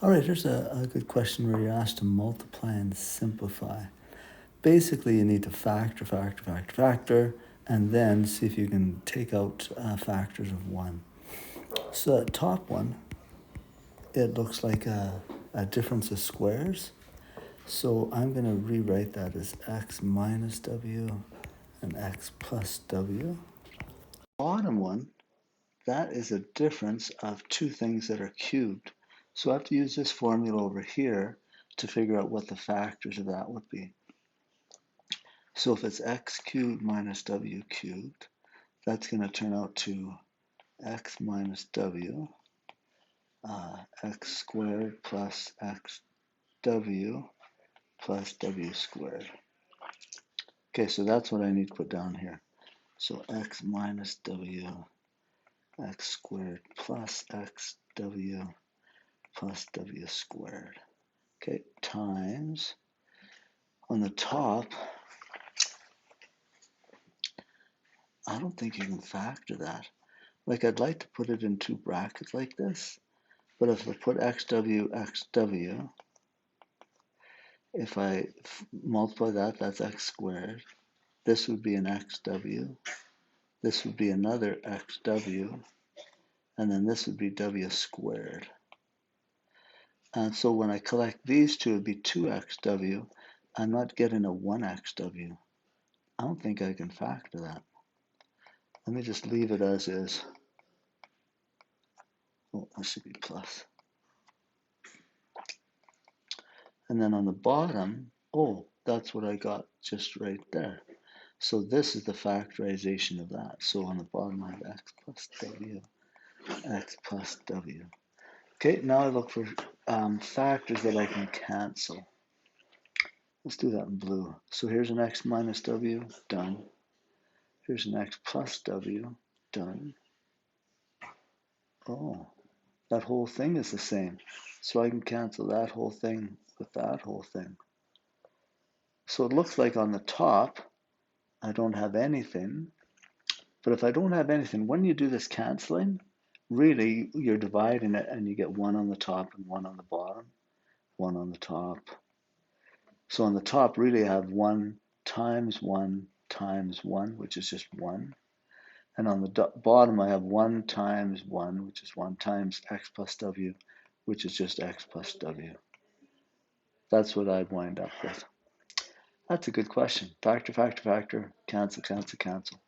All right, here's a good question where you're asked to multiply and simplify. Basically, you need to factor, and then see if you can take out factors of 1. So the top one, it looks like a difference of squares. So I'm going to rewrite that as x minus w and x plus w. Bottom one, that is a difference of two things that are cubed. So I have to use this formula over here to figure out what the factors of that would be. So if it's x cubed minus w cubed, that's going to turn out to x minus w, x squared plus xw plus w squared. Okay, so that's what I need to put down here. So x minus w, x squared plus xw plus w squared. Okay, times, on the top, I don't think you can factor that. Like, I'd like to put it in two brackets like this, but if I put xw, if I multiply that, that's x squared. This would be an xw. This would be another xw. And then this would be w squared. And so when I collect these two, it would be 2xw. I'm not getting a 1xw. I don't think I can factor that. Let me just leave it as is. Oh, that should be plus. And then on the bottom, oh, that's what I got just right there. So this is the factorization of that. So on the bottom I have x plus w, x plus w. Okay, now I look for factors that I can cancel. Let's do that in blue. So here's an x minus w, done. Here's an x plus w, done. Oh, that whole thing is the same. So I can cancel that whole thing with that whole thing. So it looks like on the top, I don't have anything. But if I don't have anything, when you do this canceling, really you're dividing it and you get 1 on the top and 1 on the bottom, 1 on the top. So on the top, really I have 1 times 1 times 1, which is just 1. And on the bottom, I have 1 times 1, which is 1 times x plus w, which is just x plus w. That's what I'd wind up with. That's a good question. Factor, cancel, cancel, cancel.